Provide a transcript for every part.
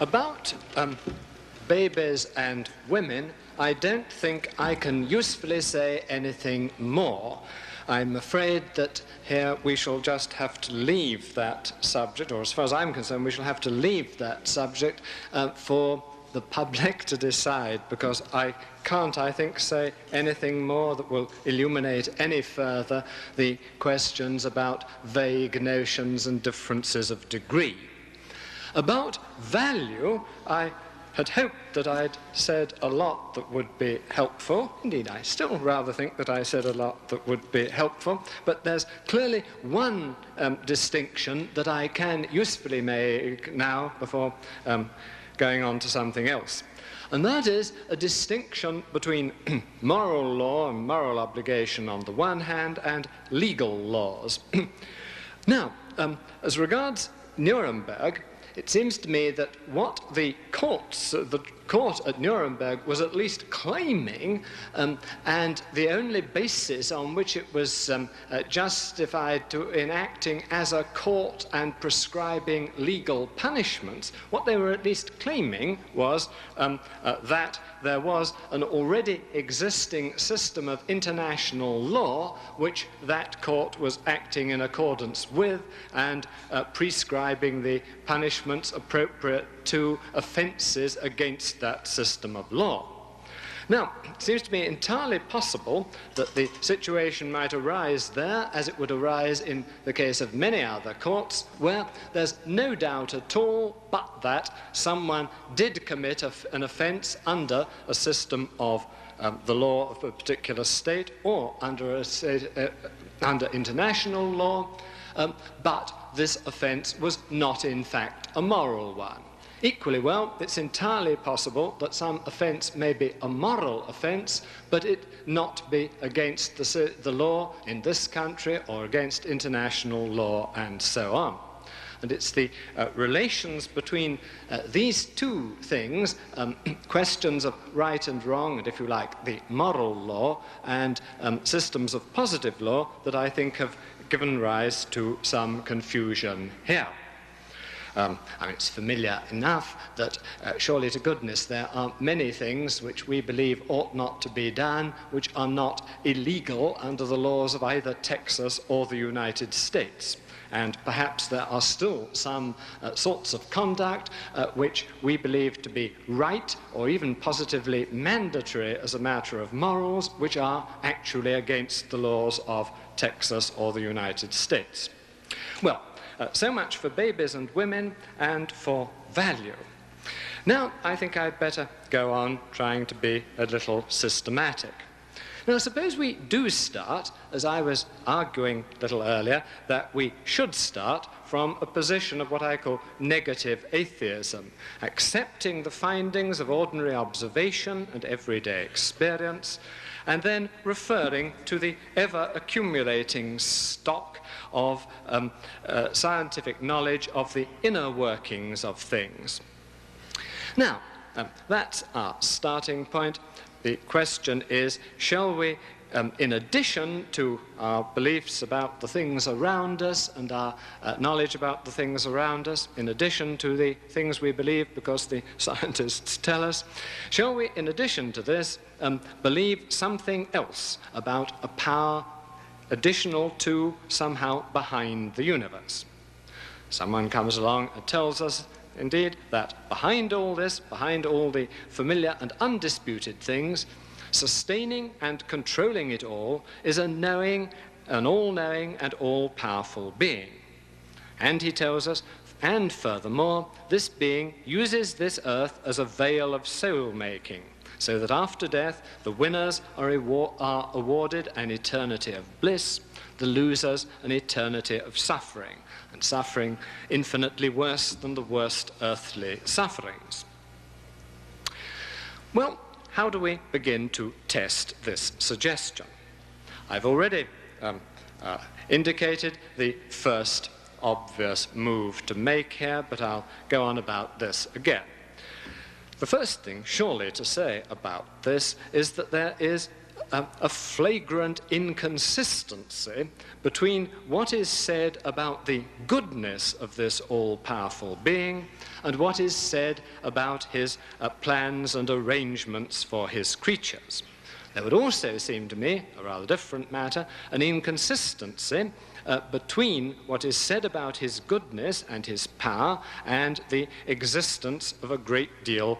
About babies and women, I don't think I can usefully say anything more. I'm afraid that here we shall just have to leave that subject, or as far as I'm concerned, we shall have to leave that subject for the public to decide, because I can't, I think, say anything more that will illuminate any further the questions about vague notions and differences of degree. About value, I had hoped that I'd said a lot that would be helpful. Indeed, I still rather think that I said a lot that would be helpful, but there's clearly one distinction that I can usefully make now before going on to something else. And that is a distinction between moral law and moral obligation on the one hand and legal laws. Now, as regards Nuremberg, it seems to me that what the court at Nuremberg was at least claiming, and the only basis on which it was justified to enacting as a court and prescribing legal punishments, what they were at least claiming was that there was an already existing system of international law which that court was acting in accordance with and prescribing the punishments appropriate to offences against that system of law. Now, it seems to me entirely possible that the situation might arise there as it would arise in the case of many other courts, where there's no doubt at all but that someone did commit an offence under a system of the law of a particular state or under under international law, but this offence was not in fact a moral one. Equally well, it's entirely possible that some offence may be a moral offence, but it not be against the law in this country or against international law and so on. And it's the relations between these two things, questions of right and wrong, and if you like, the moral law, and systems of positive law, that I think have given rise to some confusion here. I mean, it's familiar enough that surely to goodness there are many things which we believe ought not to be done, which are not illegal under the laws of either Texas or the United States. And perhaps there are still some sorts of conduct which we believe to be right or even positively mandatory as a matter of morals, which are actually against the laws of Texas or the United States. Well, so much for babies and women and for value. Now, I think I'd better go on trying to be a little systematic. Now, suppose we do start, as I was arguing a little earlier, that we should start from a position of what I call negative atheism, accepting the findings of ordinary observation and everyday experience, and then referring to the ever-accumulating stock of scientific knowledge of the inner workings of things. Now, that's our starting point. The question is, shall we, in addition to our beliefs about the things around us and our knowledge about the things around us, in addition to the things we believe because the scientists tell us, shall we, in addition to this, believe something else about a power additional to, somehow, behind the universe? Someone comes along and tells us, indeed, that behind all this, behind all the familiar and undisputed things, sustaining and controlling it all is a knowing, an all-knowing and all-powerful being. And he tells us, and furthermore, this being uses this earth as a veil of soul-making, so that after death the winners are awarded an eternity of bliss, the losers an eternity of suffering, and suffering infinitely worse than the worst earthly sufferings. Well, how do we begin to test this suggestion? I've already indicated the first obvious move to make here, but I'll go on about this again. The first thing, surely, to say about this is that there is a flagrant inconsistency between what is said about the goodness of this all-powerful being and what is said about his plans and arrangements for his creatures. There would also seem to me, a rather different matter, an inconsistency between what is said about his goodness and his power and the existence of a great deal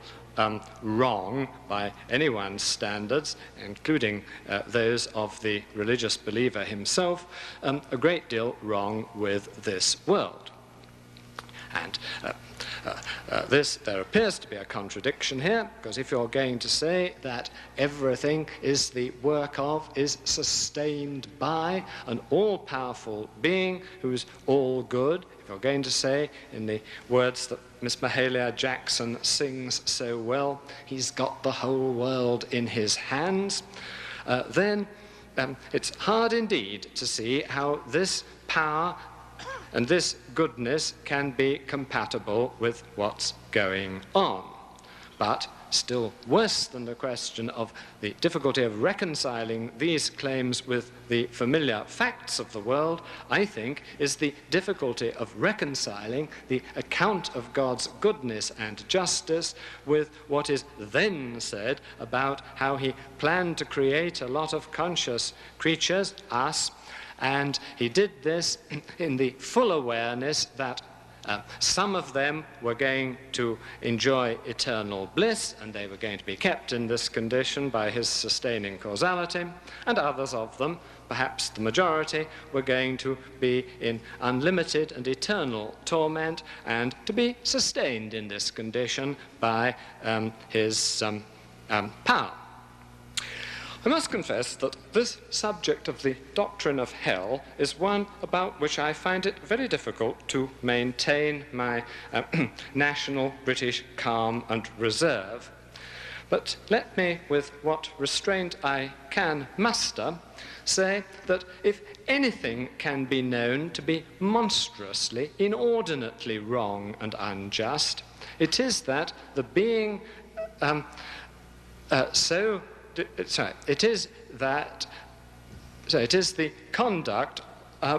wrong by anyone's standards, including those of the religious believer himself, a great deal wrong with this world. And there appears to be a contradiction here, because if you're going to say that everything is the work of, is sustained by an all-powerful being who's all good, if you're going to say, in the words that Miss Mahalia Jackson sings so well, he's got the whole world in his hands, then it's hard indeed to see how this power and this goodness can be compatible with what's going on. But still worse than the question of the difficulty of reconciling these claims with the familiar facts of the world, I think, is the difficulty of reconciling the account of God's goodness and justice with what is then said about how he planned to create a lot of conscious creatures, us, and he did this in the full awareness that some of them were going to enjoy eternal bliss, and they were going to be kept in this condition by his sustaining causality, and others of them, perhaps the majority, were going to be in unlimited and eternal torment and to be sustained in this condition by his power. I must confess that this subject of the doctrine of hell is one about which I find it very difficult to maintain my national British calm and reserve. But let me, with what restraint I can muster, say that if anything can be known to be monstrously, inordinately wrong and unjust, it is that the being it is the conduct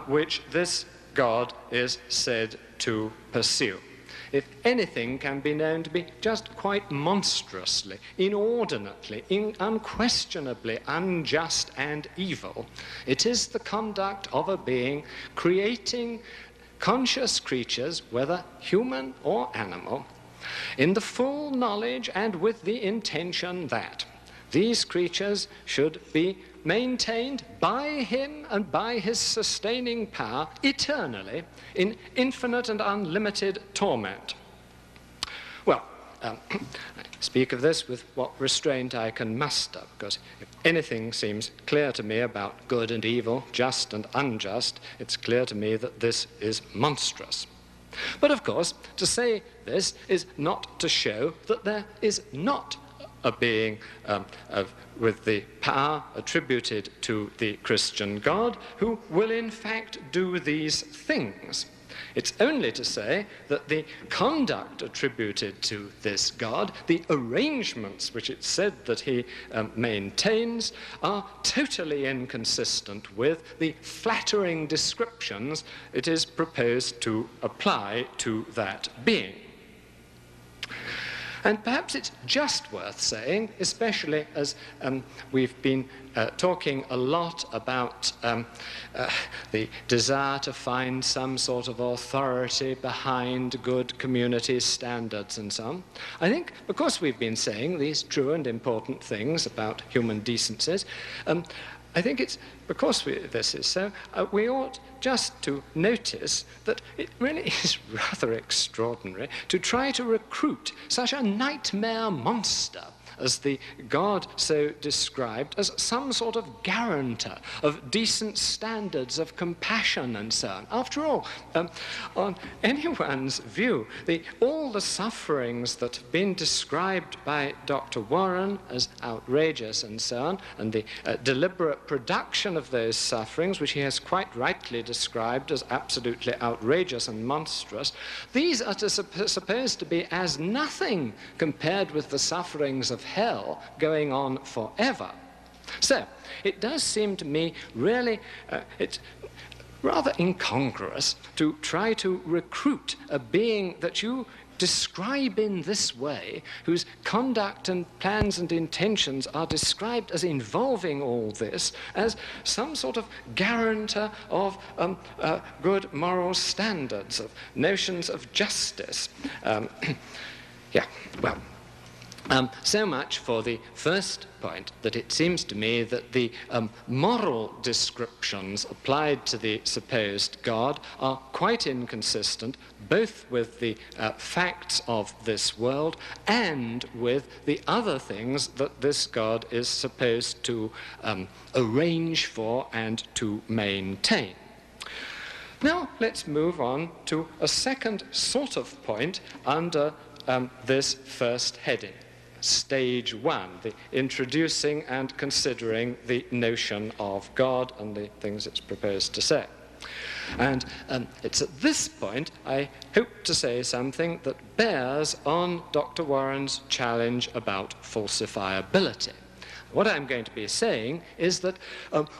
which this God is said to pursue. If anything can be known to be just quite monstrously, inordinately, unquestionably unjust and evil, it is the conduct of a being creating conscious creatures, whether human or animal, in the full knowledge and with the intention that these creatures should be maintained by him and by his sustaining power eternally in infinite and unlimited torment. Well, I speak of this with what restraint I can muster, because if anything seems clear to me about good and evil, just and unjust, it's clear to me that this is monstrous. But of course, to say this is not to show that there is not a being with the power attributed to the Christian God who will in fact do these things. It's only to say that the conduct attributed to this God, the arrangements which it's said that he maintains, are totally inconsistent with the flattering descriptions it is proposed to apply to that being. And perhaps it's just worth saying, especially as we've been talking a lot about the desire to find some sort of authority behind good community standards and so on. I think because we've been saying these true and important things about human decencies, I think it's because this is so, we ought just to notice that it really is rather extraordinary to try to recruit such a nightmare monster as the God so described as some sort of guarantor of decent standards of compassion and so on. After all, on anyone's view, all the sufferings that have been described by Dr. Warren as outrageous and so on, and the deliberate production of those sufferings, which he has quite rightly described as absolutely outrageous and monstrous, these are supposed to be as nothing compared with the sufferings of hell going on forever. So, it does seem to me really, it's rather incongruous to try to recruit a being that you describe in this way, whose conduct and plans and intentions are described as involving all this, as some sort of guarantor of good moral standards, of notions of justice. Yeah, well, so much for the first point, that it seems to me that the moral descriptions applied to the supposed God are quite inconsistent, both with the facts of this world and with the other things that this God is supposed to arrange for and to maintain. Now, let's move on to a second sort of point under this first heading. Stage 1, the introducing and considering the notion of God and the things it's proposed to say. And it's at this point I hope to say something that bears on Dr. Warren's challenge about falsifiability. What I'm going to be saying is that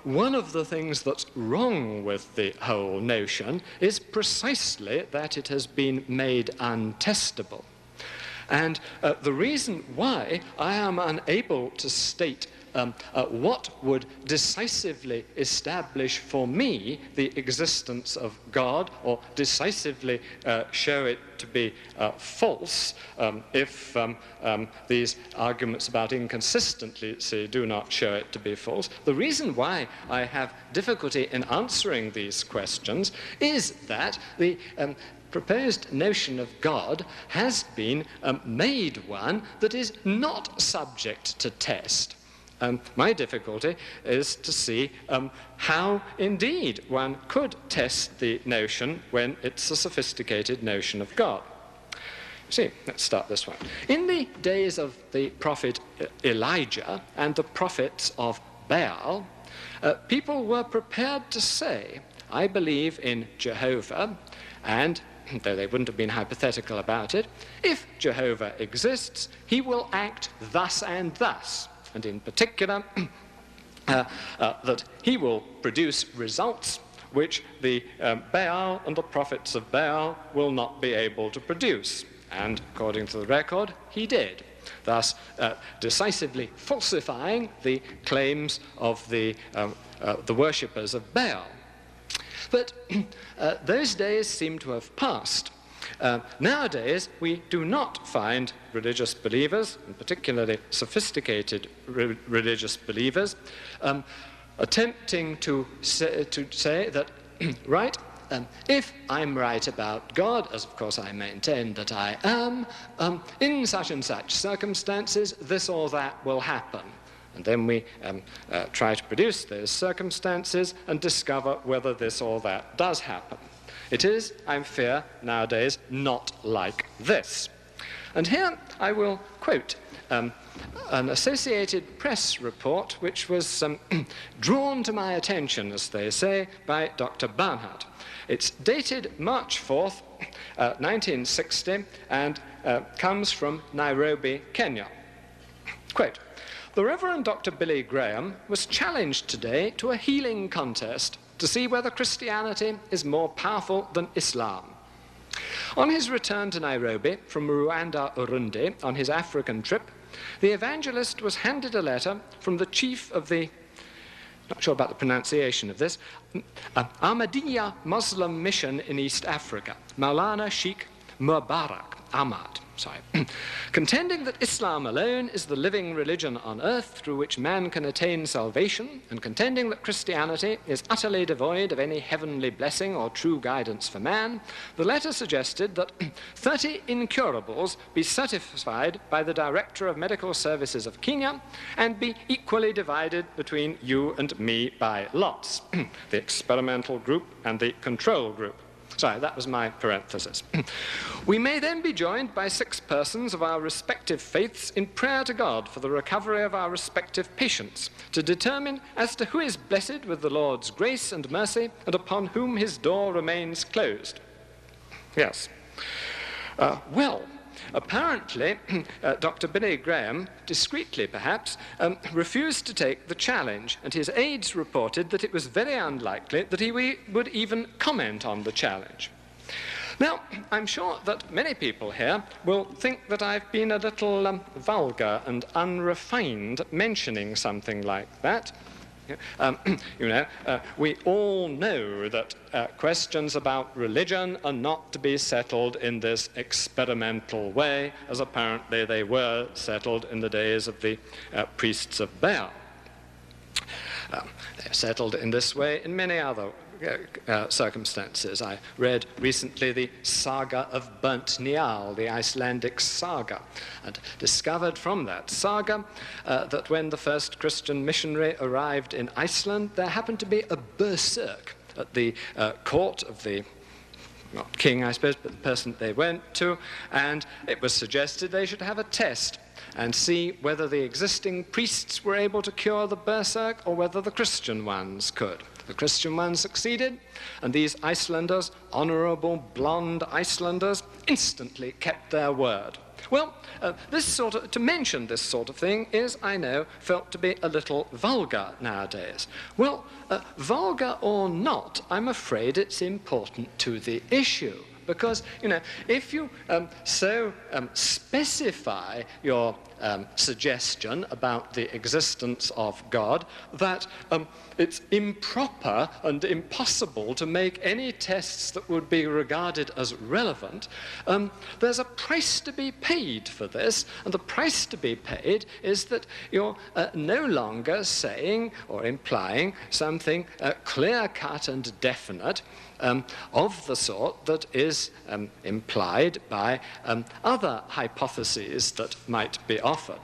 one of the things that's wrong with the whole notion is precisely that it has been made untestable. And the reason why I am unable to state what would decisively establish for me the existence of God, or decisively show it to be false if these arguments about inconsistency do not show it to be false. The reason why I have difficulty in answering these questions is that the proposed notion of God has been made one that is not subject to test. My difficulty is to see how indeed one could test the notion when it's a sophisticated notion of God. See, let's start this one. In the days of the prophet Elijah and the prophets of Baal, people were prepared to say, I believe in Jehovah, and though they wouldn't have been hypothetical about it, if Jehovah exists, he will act thus and thus, and in particular, that he will produce results which the Baal and the prophets of Baal will not be able to produce. And according to the record, he did, thus decisively falsifying the claims of the worshippers of Baal. But those days seem to have passed. Nowadays, we do not find religious believers, and particularly sophisticated religious believers, attempting to say that, right, if I'm right about God, as of course I maintain that I am, in such and such circumstances, this or that will happen. And then we try to produce those circumstances and discover whether this or that does happen. It is, I fear, nowadays not like this. And here I will quote an Associated Press report which was drawn to my attention, as they say, by Dr. Barnhart. It's dated March 4th, 1960, and comes from Nairobi, Kenya. Quote, the Reverend Dr. Billy Graham was challenged today to a healing contest to see whether Christianity is more powerful than Islam. On his return to Nairobi from Rwanda, Urundi, on his African trip, the evangelist was handed a letter from the chief of the, not sure about the pronunciation of this, Ahmadiyya Muslim mission in East Africa, Maulana Sheikh Mubarak Ahmad. Contending that Islam alone is the living religion on earth through which man can attain salvation, and contending that Christianity is utterly devoid of any heavenly blessing or true guidance for man, the letter suggested that 30 incurables be certified by the Director of Medical Services of Kenya and be equally divided between you and me by lots, the experimental group and the control group. Sorry, that was my parenthesis. We may then be joined by 6 persons of our respective faiths in prayer to God for the recovery of our respective patients, to determine as to who is blessed with the Lord's grace and mercy, and upon whom his door remains closed. Yes. Well, apparently, Dr. Billy Graham, discreetly perhaps, refused to take the challenge, and his aides reported that it was very unlikely that he would even comment on the challenge. Now, I'm sure that many people here will think that I've been a little vulgar and unrefined mentioning something like that. We all know that questions about religion are not to be settled in this experimental way, as apparently they were settled in the days of the priests of Baal. They're settled in this way in many other circumstances. I read recently the saga of Burnt Njal, the Icelandic saga, and discovered from that saga that when the first Christian missionary arrived in Iceland, there happened to be a berserk at the court of the not king, I suppose, but the person they went to, and it was suggested they should have a test and see whether the existing priests were able to cure the berserk or whether the Christian ones could. The Christian ones succeeded, and these Icelanders, honorable blonde Icelanders, instantly kept their word. Well, to mention this sort of thing is, I know, felt to be a little vulgar nowadays. Well, vulgar or not, I'm afraid it's important to the issue. Because, if you specify your suggestion about the existence of God, that it's improper and impossible to make any tests that would be regarded as relevant, there's a price to be paid for this, and the price to be paid is that you're no longer saying or implying something clear-cut and definite of the sort that is implied by other hypotheses that might be offered.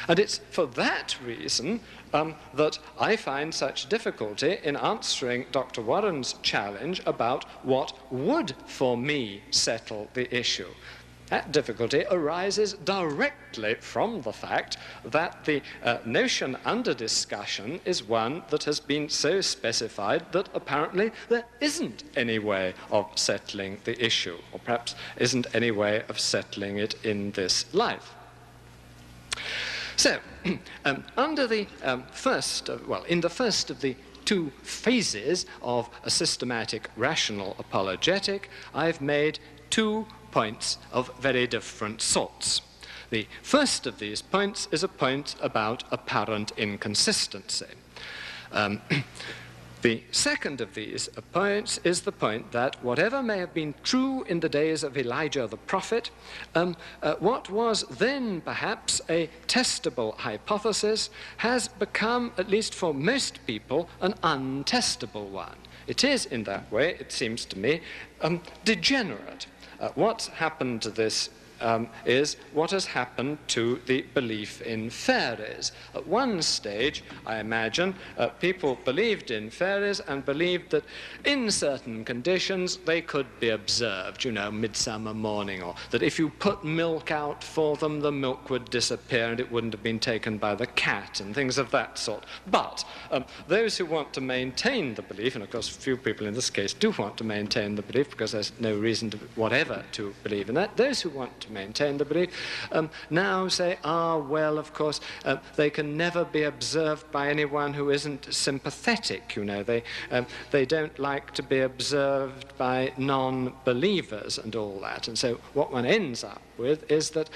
And it's for that reason that I find such difficulty in answering Dr. Warren's challenge about what would, for me, settle the issue. That difficulty arises directly from the fact that the notion under discussion is one that has been so specified that apparently there isn't any way of settling the issue, or perhaps isn't any way of settling it in this life. So, under the in the first of the two phases of a systematic rational apologetic, I've made two points of very different sorts. The first of these points is a point about apparent inconsistency. The second of these points is the point that whatever may have been true in the days of Elijah the prophet, what was then perhaps a testable hypothesis has become, at least for most people, an untestable one. It is, in that way, it seems to me, degenerate. What's happened to this is what has happened to the belief in fairies. At one stage, I imagine, people believed in fairies and believed that in certain conditions they could be observed, midsummer morning, or that if you put milk out for them, the milk would disappear and it wouldn't have been taken by the cat and things of that sort. But those who want to maintain the belief, and of course few people in this case do want to maintain the belief because there's no reason whatever to believe in that, those who want to maintain the belief, now say, well, of course, they can never be observed by anyone who isn't sympathetic, They don't like to be observed by non-believers and all that. And so what one ends up with is that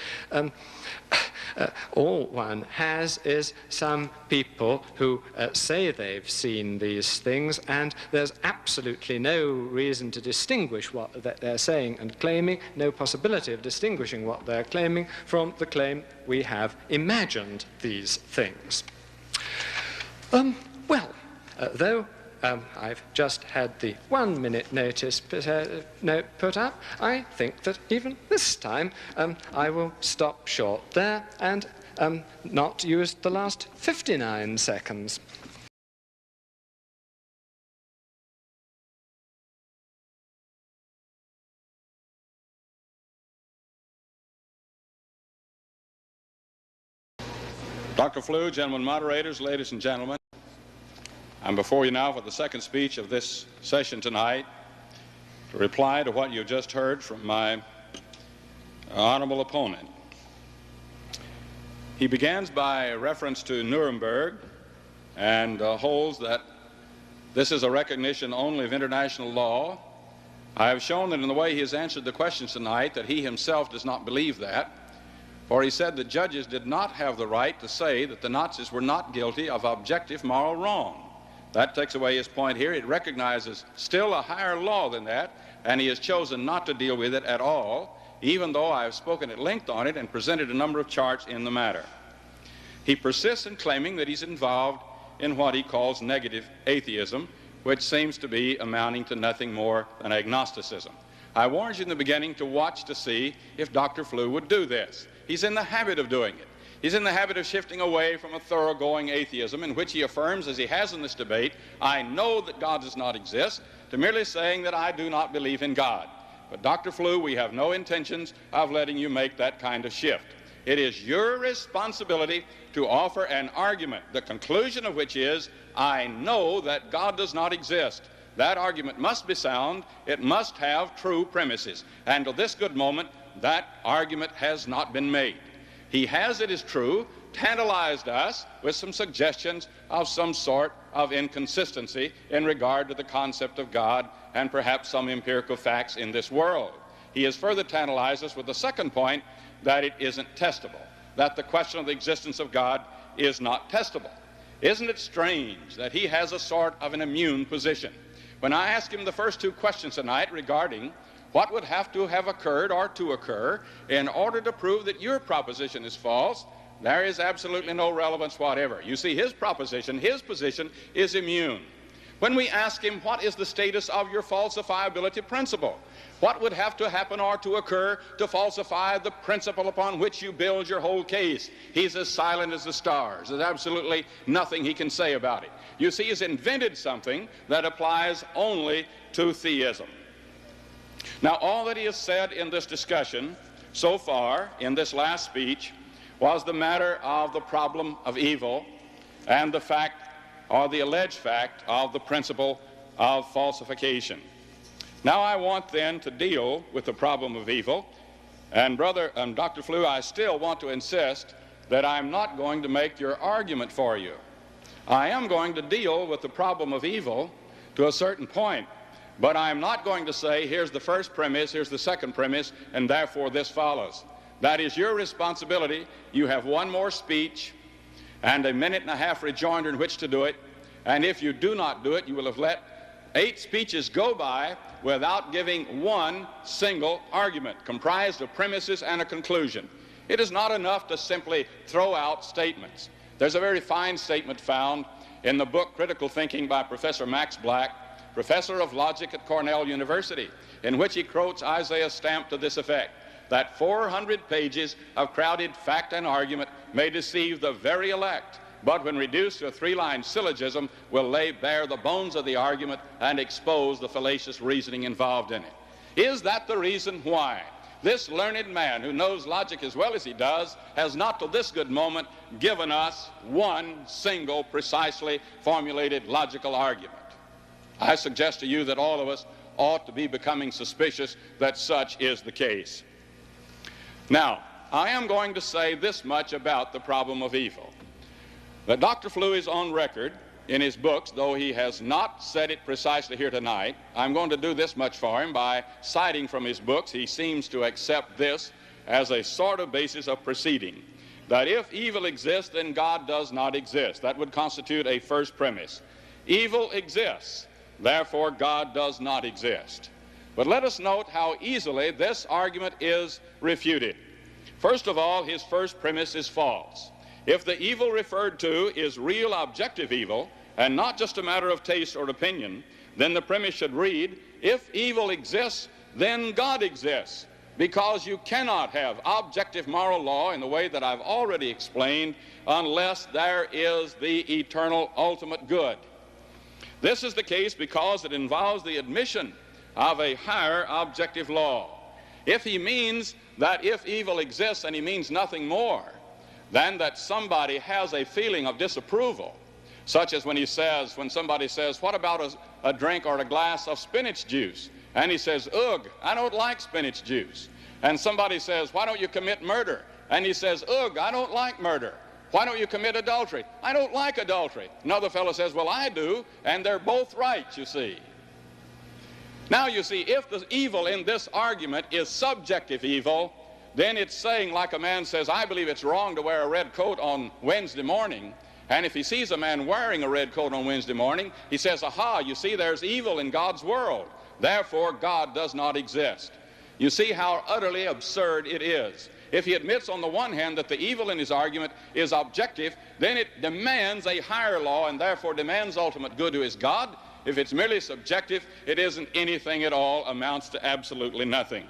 all one has is some people who say they've seen these things, and there's absolutely no reason to distinguish what they're saying and claiming, no possibility of distinguishing what they're claiming from the claim we have imagined these things. Though I've just had the 1 minute notice put up, I think that even this time I will stop short there and not use the last 59 seconds. Dr. Flew, gentlemen moderators, ladies and gentlemen, I'm before you now for the second speech of this session tonight to reply to what you just heard from my honorable opponent. He begins by reference to Nuremberg and holds that this is a recognition only of international law. I have shown that in the way he has answered the questions tonight that he himself does not believe that, for he said that judges did not have the right to say that the Nazis were not guilty of objective moral wrong. That takes away his point here. It recognizes still a higher law than that, and he has chosen not to deal with it at all, even though I have spoken at length on it and presented a number of charts in the matter. He persists in claiming that he's involved in what he calls negative atheism, which seems to be amounting to nothing more than agnosticism. I warned you in the beginning to watch to see if Dr. Flew would do this. He's in the habit of doing it. He's in the habit of shifting away from a thoroughgoing atheism in which he affirms, as he has in this debate, I know that God does not exist, to merely saying that I do not believe in God. But Dr. Flew, we have no intentions of letting you make that kind of shift. It is your responsibility to offer an argument, the conclusion of which is, I know that God does not exist. That argument must be sound. It must have true premises. And to this good moment, that argument has not been made. He has, it is true, tantalized us with some suggestions of some sort of inconsistency in regard to the concept of God and perhaps some empirical facts in this world. He has further tantalized us with the second point, that it isn't testable, that the question of the existence of God is not testable. Isn't it strange that he has a sort of an immune position? When I ask him the first two questions tonight regarding what would have to have occurred or to occur in order to prove that your proposition is false, there is absolutely no relevance whatever. You see, his proposition, his position is immune. When we ask him what is the status of your falsifiability principle, what would have to happen or to occur to falsify the principle upon which you build your whole case, he's as silent as the stars. There's absolutely nothing he can say about it. You see, he's invented something that applies only to theism. Now, all that he has said in this discussion so far, in this last speech, was the matter of the problem of evil and the fact, or the alleged fact, of the principle of falsification. Now I want then to deal with the problem of evil, and Dr. Flew, I still want to insist that I'm not going to make your argument for you. I am going to deal with the problem of evil to a certain point, but I'm not going to say here's the first premise, here's the second premise, and therefore this follows. That is your responsibility. You have one more speech and a minute and a half rejoinder in which to do it, and if you do not do it, you will have let 8 speeches go by without giving one single argument comprised of premises and a conclusion. It is not enough to simply throw out statements. There's a very fine statement found in the book Critical Thinking by Professor Max Black, professor of logic at Cornell University, in which he quotes Isaiah's stamp to this effect, that 400 pages of crowded fact and argument may deceive the very elect, but when reduced to a 3-line syllogism will lay bare the bones of the argument and expose the fallacious reasoning involved in it. Is that the reason why this learned man who knows logic as well as he does has not to this good moment given us one single precisely formulated logical argument? I suggest to you that all of us ought to be becoming suspicious that such is the case. Now, I am going to say this much about the problem of evil. That Dr. Flew is on record in his books, though he has not said it precisely here tonight. I'm going to do this much for him by citing from his books. He seems to accept this as a sort of basis of proceeding, that if evil exists, then God does not exist. That would constitute a first premise. Evil exists, therefore God does not exist. But let us note how easily this argument is refuted. First of all, his first premise is false. If the evil referred to is real objective evil, and not just a matter of taste or opinion, then the premise should read, if evil exists, then God exists, because you cannot have objective moral law in the way that I've already explained unless there is the eternal ultimate good. This is the case because it involves the admission of a higher objective law. If he means that if evil exists and he means nothing more than that somebody has a feeling of disapproval, such as when somebody says, what about a drink or a glass of spinach juice? And he says, ugh, I don't like spinach juice. And somebody says, why don't you commit murder? And he says, ugh, I don't like murder. Why don't you commit adultery? I don't like adultery. Another fellow says, well, I do, and they're both right, you see. Now, you see, if the evil in this argument is subjective evil, then it's saying, like a man says, I believe it's wrong to wear a red coat on Wednesday morning, and if he sees a man wearing a red coat on Wednesday morning, he says, aha, you see, there's evil in God's world. Therefore, God does not exist. You see how utterly absurd it is. If he admits on the one hand that the evil in his argument is objective, then it demands a higher law and therefore demands ultimate good, who is God. If it's merely subjective, it isn't anything at all, amounts to absolutely nothing.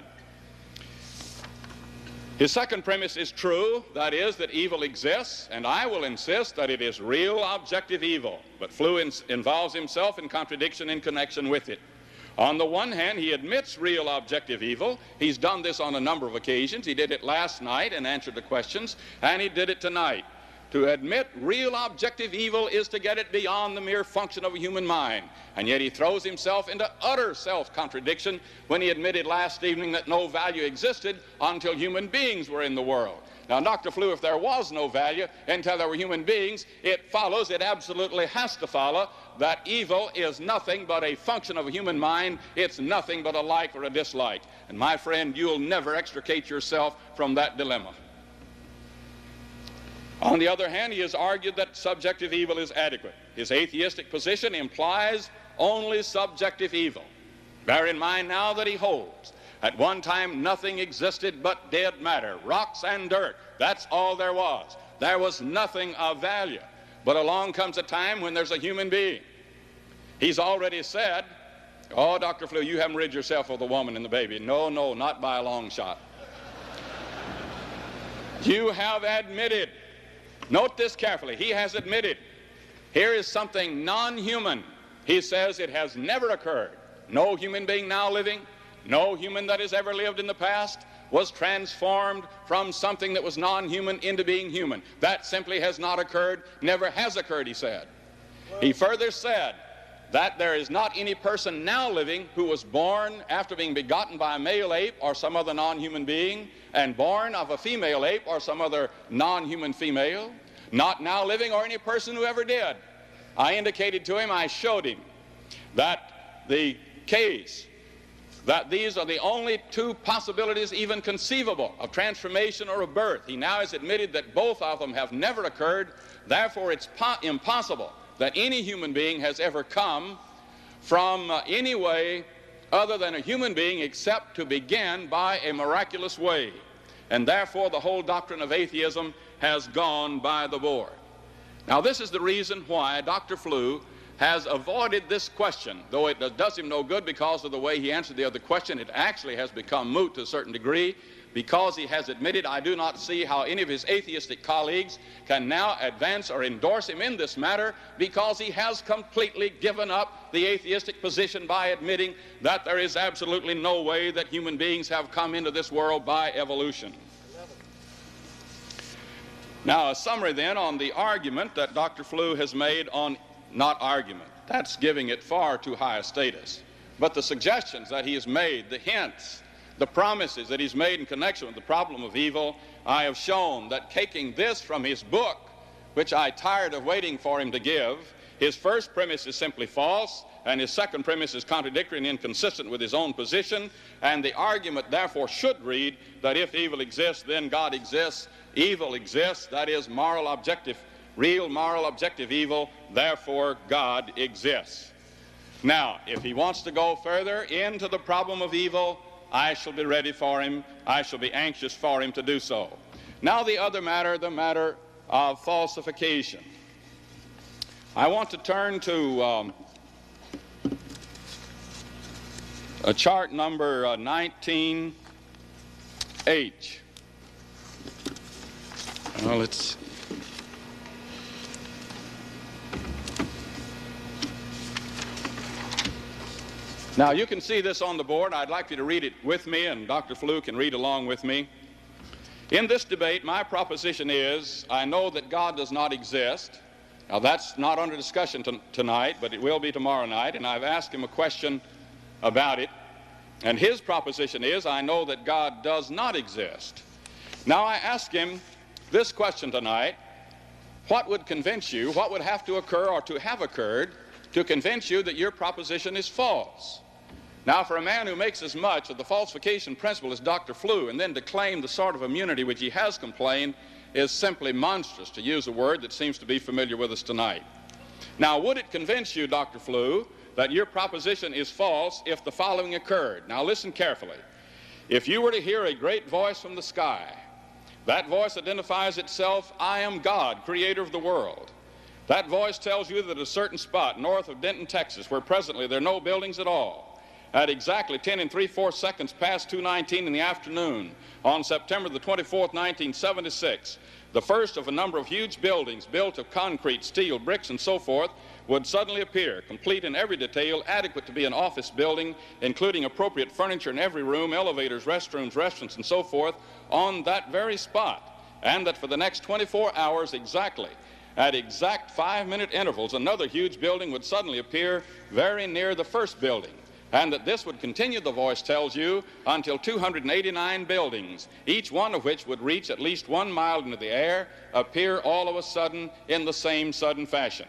His second premise is true, that is, that evil exists, and I will insist that it is real objective evil. But Flew involves himself in contradiction in connection with it. On the one hand, he admits real objective evil. He's done this on a number of occasions. He did it last night and answered the questions, and he did it tonight. To admit real objective evil is to get it beyond the mere function of a human mind. And yet he throws himself into utter self-contradiction when he admitted last evening that no value existed until human beings were in the world. Now, Dr. Flew, if there was no value until there were human beings, it follows, it absolutely has to follow, that evil is nothing but a function of a human mind. It's nothing but a like or a dislike. And my friend, you'll never extricate yourself from that dilemma. On the other hand, he has argued that subjective evil is adequate. His atheistic position implies only subjective evil. Bear in mind now that he holds at one time nothing existed but dead matter, rocks and dirt. That's all there was. There was nothing of value. But along comes a time when there's a human being. He's already said, oh, Dr. Flew, you haven't rid yourself of the woman and the baby. No, no, not by a long shot. You have admitted, note this carefully, he has admitted, here is something non-human. He says it has never occurred. No human being now living, no human that has ever lived in the past was transformed from something that was non-human into being human. That simply has not occurred, never has occurred, he said. He further said that there is not any person now living who was born after being begotten by a male ape or some other non-human being and born of a female ape or some other non-human female, not now living or any person who ever did. I indicated to him, I showed him that the case that these are the only two possibilities even conceivable of transformation or of birth. He now has admitted that both of them have never occurred. Therefore, it's impossible that any human being has ever come from any way other than a human being except to begin by a miraculous way. And therefore, the whole doctrine of atheism has gone by the board. Now, this is the reason why Dr. Flew has avoided this question, though it does him no good because of the way he answered the other question. It actually has become moot to a certain degree because he has admitted, I do not see how any of his atheistic colleagues can now advance or endorse him in this matter, because he has completely given up the atheistic position by admitting that there is absolutely no way that human beings have come into this world by evolution. Now, a summary then on the argument that Dr. Flew has made on, not argument, that's giving it far too high a status, but the suggestions that he has made, the hints, the promises that he's made in connection with the problem of evil. I have shown that taking this from his book, which I tired of waiting for him to give, his first premise is simply false, and his second premise is contradictory and inconsistent with his own position, and the argument therefore should read that if evil exists, then God exists. Evil exists, that is moral objective, real moral objective evil, therefore God exists. Now, if he wants to go further into the problem of evil, I shall be ready for him. I shall be anxious for him to do so. Now the other matter, the matter of falsification. I want to turn to a chart number 19H. Well, let's now, you can see this on the board. I'd like you to read it with me, and Dr. Flew can read along with me. In this debate, my proposition is, I know that God does not exist. Now, that's not under discussion tonight, but it will be tomorrow night, and I've asked him a question about it. And his proposition is, I know that God does not exist. Now I ask him this question tonight: what would convince you, what would have to occur or to have occurred to convince you that your proposition is false? Now, for a man who makes as much of the falsification principle as Dr. Flew and then to claim the sort of immunity which he has complained is simply monstrous, to use a word that seems to be familiar with us tonight. Now, would it convince you, Dr. Flew, that your proposition is false if the following occurred? Now, listen carefully. If you were to hear a great voice from the sky, that voice identifies itself, I am God, creator of the world. That voice tells you that at a certain spot north of Denton, Texas, where presently there are no buildings at all, at exactly 10 3/4 seconds past 2:19 in the afternoon on September the 24th, 1976, the first of a number of huge buildings built of concrete, steel, bricks, and so forth would suddenly appear, complete in every detail, adequate to be an office building, including appropriate furniture in every room, elevators, restrooms, restaurants, and so forth, on that very spot. And that for the next 24 hours exactly, at exact 5-minute intervals, another huge building would suddenly appear very near the first building. And that this would continue, the voice tells you, until 289 buildings, each one of which would reach at least 1 mile into the air, appear all of a sudden in the same sudden fashion.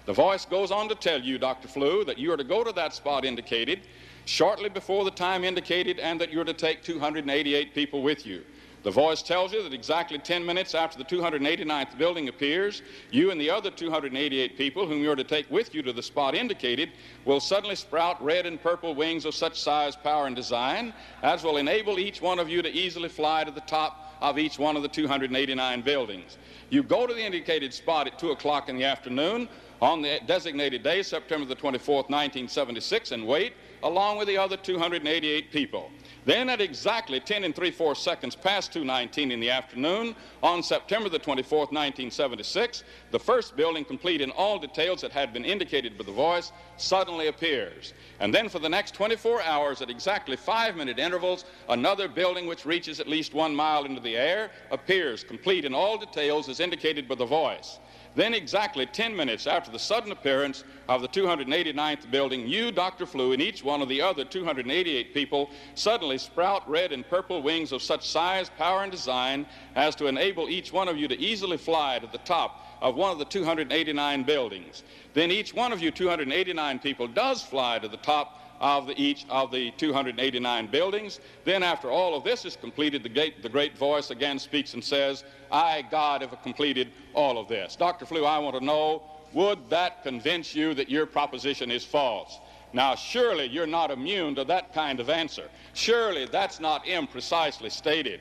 The voice goes on to tell you, Dr. Flew, that you are to go to that spot indicated shortly before the time indicated and that you're to take 288 people with you. The voice tells you that exactly 10 minutes after the 289th building appears, you and the other 288 people whom you're to take with you to the spot indicated will suddenly sprout red and purple wings of such size, power, and design as will enable each one of you to easily fly to the top of each one of the 289 buildings. You go to the indicated spot at 2 o'clock in the afternoon on the designated day, September the 24th, 1976, and wait along with the other 288 people. Then at exactly 10 3/4 seconds past 2:19 in the afternoon on September the 24th, 1976, the first building, complete in all details that had been indicated by the voice, suddenly appears. And then for the next 24 hours at exactly 5-minute intervals, another building which reaches at least 1 mile into the air appears, complete in all details as indicated by the voice. Then exactly 10 minutes after the sudden appearance of the 289th building, you, Dr. Flew, and each one of the other 288 people suddenly sprout red and purple wings of such size, power, and design as to enable each one of you to easily fly to the top of one of the 289 buildings. Then each one of you 289 people does fly to the top of each of the 289 buildings. Then after all of this is completed, the great voice again speaks and says, I, God, have completed all of this. Dr. Flew, I want to know, would that convince you that your proposition is false? Now, surely you're not immune to that kind of answer. Surely that's not imprecisely stated.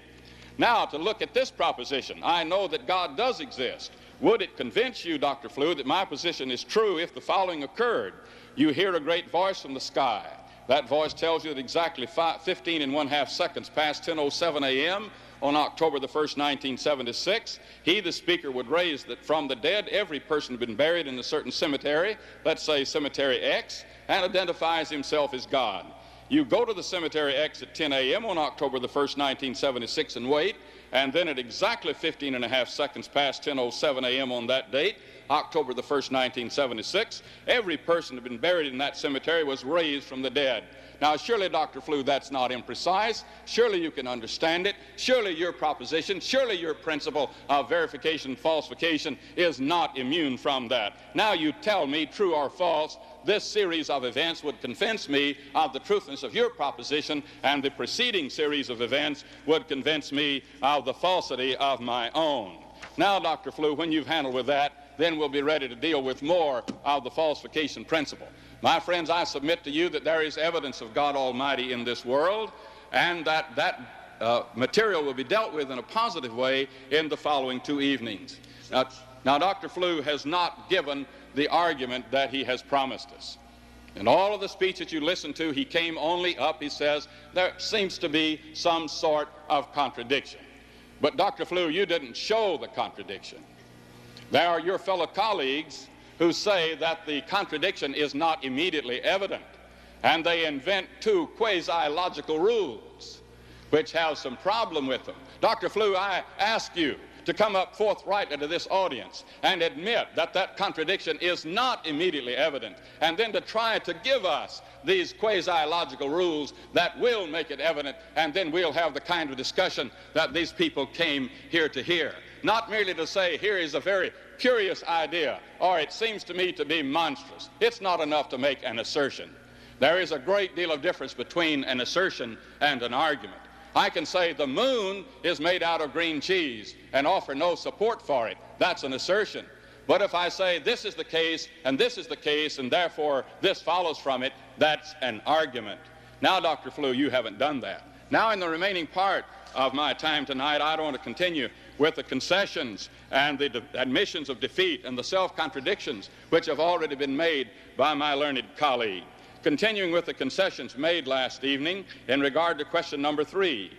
Now, to look at this proposition, I know that God does exist. Would it convince you, Dr. Flew, that my position is true if the following occurred? You hear a great voice from the sky. That voice tells you that exactly 15 1/2 seconds past 10:07 a.m. on October the 1st, 1976, he, the speaker, would raise that from the dead every person had been buried in a certain cemetery, let's say Cemetery X, and identifies himself as God. You go to the Cemetery X at 10 a.m. on October the 1st, 1976, and wait, and then at exactly 15 1/2 seconds past 10:07 a.m. on that date, October the 1st, 1976, every person who had been buried in that cemetery was raised from the dead. Now, surely, Dr. Flew, that's not imprecise. Surely you can understand it. Surely your proposition, surely your principle of verification and falsification is not immune from that. Now you tell me, true or false, this series of events would convince me of the truthness of your proposition, and the preceding series of events would convince me of the falsity of my own. Now, Dr. Flew, when you've handled with that, then we'll be ready to deal with more of the falsification principle. My friends, I submit to you that there is evidence of God Almighty in this world, and that material will be dealt with in a positive way in the following 2 evenings. Now, Dr. Flew has not given the argument that he has promised us. In all of the speech that you listened to, he came only up, he says, there seems to be some sort of contradiction. But Dr. Flew, you didn't show the contradiction. There are your fellow colleagues who say that the contradiction is not immediately evident, and they invent 2 quasi-logical rules which have some problem with them. Dr. Flew, I ask you, to come up forthrightly to this audience and admit that that contradiction is not immediately evident, and then to try to give us these quasi-logical rules that will make it evident, and then we'll have the kind of discussion that these people came here to hear. Not merely to say, here is a very curious idea, or it seems to me to be monstrous. It's not enough to make an assertion. There is a great deal of difference between an assertion and an argument. I can say the moon is made out of green cheese and offer no support for it. That's an assertion. But if I say this is the case and this is the case and therefore this follows from it, that's an argument. Now, Dr. Flew, you haven't done that. Now, in the remaining part of my time tonight, I don't want to continue with the concessions and the admissions of defeat and the self-contradictions which have already been made by my learned colleague. Continuing with the concessions made last evening in regard to question number 3.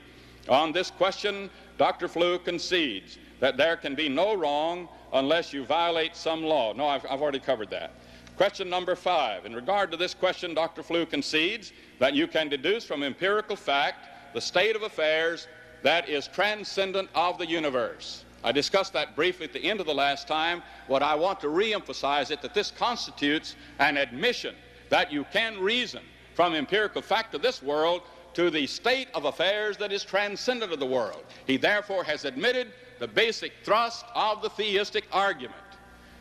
On this question, Dr. Flew concedes that there can be no wrong unless you violate some law. No, I've already covered that. Question number 5. In regard to this question, Dr. Flew concedes that you can deduce from empirical fact the state of affairs that is transcendent of the universe. I discussed that briefly at the end of the last time. What I want to re-emphasize is that this constitutes an admission that you can reason from empirical fact of this world to the state of affairs that is transcendent of the world. He therefore has admitted the basic thrust of the theistic argument.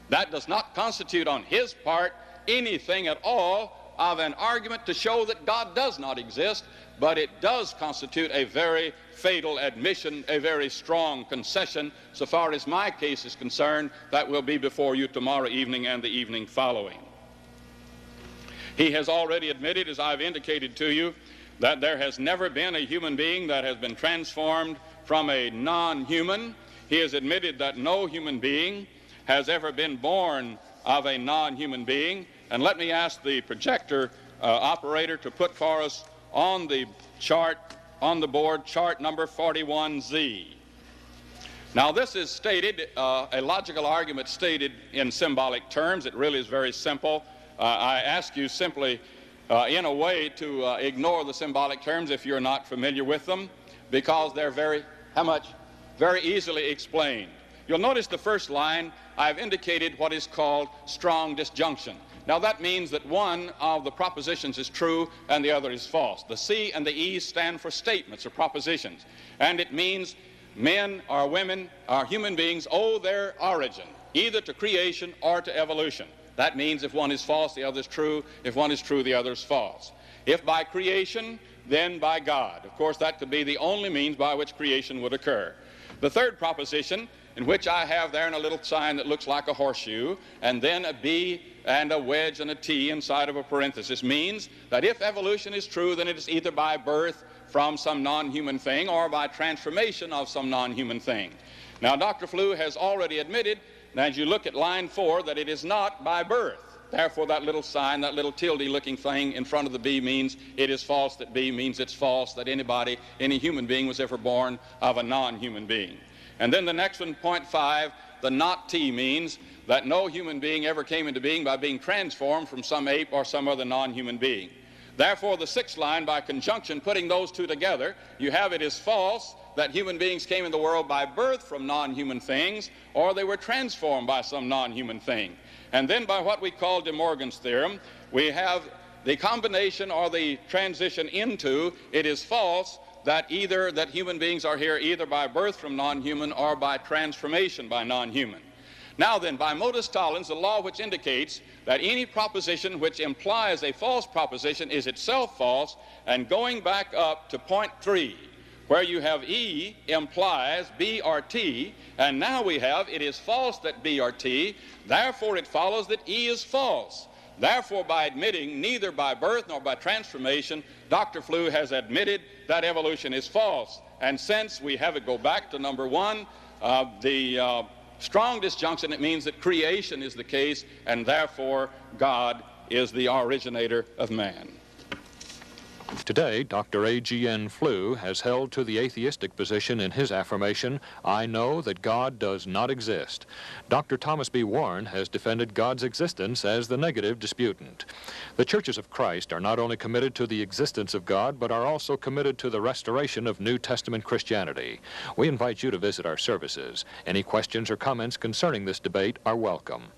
That does not constitute on his part anything at all of an argument to show that God does not exist, but it does constitute a very fatal admission, a very strong concession, so far as my case is concerned, that will be before you tomorrow evening and the evening following. He has already admitted, as I've indicated to you, that there has never been a human being that has been transformed from a non-human. He has admitted that no human being has ever been born of a non-human being. And let me ask the projector operator to put for us on the chart, on the board, chart number 41Z. Now, this is stated, a logical argument stated in symbolic terms. It really is very simple. I ask you simply, in a way, to ignore the symbolic terms if you're not familiar with them, because they're very easily explained. You'll notice the first line, I've indicated what is called strong disjunction. Now, that means that one of the propositions is true and the other is false. The C and the E stand for statements or propositions, and it means men or women or human beings owe their origin either to creation or to evolution. That means if one is false, the other is true. If one is true, the other is false. If by creation, then by God. Of course, that could be the only means by which creation would occur. The third proposition, in which I have there in a little sign that looks like a horseshoe, and then a B and a wedge and a T inside of a parenthesis, means that if evolution is true, then it is either by birth from some non-human thing or by transformation of some non-human thing. Now, Dr. Flew has already admitted, as you look at line 4, that it is not by birth. Therefore, that little sign, that little tilde-looking thing in front of the B means it is false, that B means it's false, that anybody, any human being was ever born of a non-human being. And then the next one, point 5, the not T means that no human being ever came into being by being transformed from some ape or some other non-human being. Therefore, the sixth line, by conjunction, putting those two together, you have it is false that human beings came in the world by birth from non-human things, or they were transformed by some non-human thing. And then by what we call De Morgan's theorem, we have the combination or the transition into it is false that either that human beings are here either by birth from non-human or by transformation by non-human. Now then, by modus tollens, the law which indicates that any proposition which implies a false proposition is itself false, and going back up to point 3, where you have E implies B or T, and now we have it is false that B or T, therefore it follows that E is false. Therefore, by admitting neither by birth nor by transformation, Dr. Flew has admitted that evolution is false. And since we have it go back to number 1, the strong disjunction, it means that creation is the case, and therefore God is the originator of man. Today, Dr. A.G.N. Flew has held to the atheistic position in his affirmation, I know that God does not exist. Dr. Thomas B. Warren has defended God's existence as the negative disputant. The Churches of Christ are not only committed to the existence of God, but are also committed to the restoration of New Testament Christianity. We invite you to visit our services. Any questions or comments concerning this debate are welcome.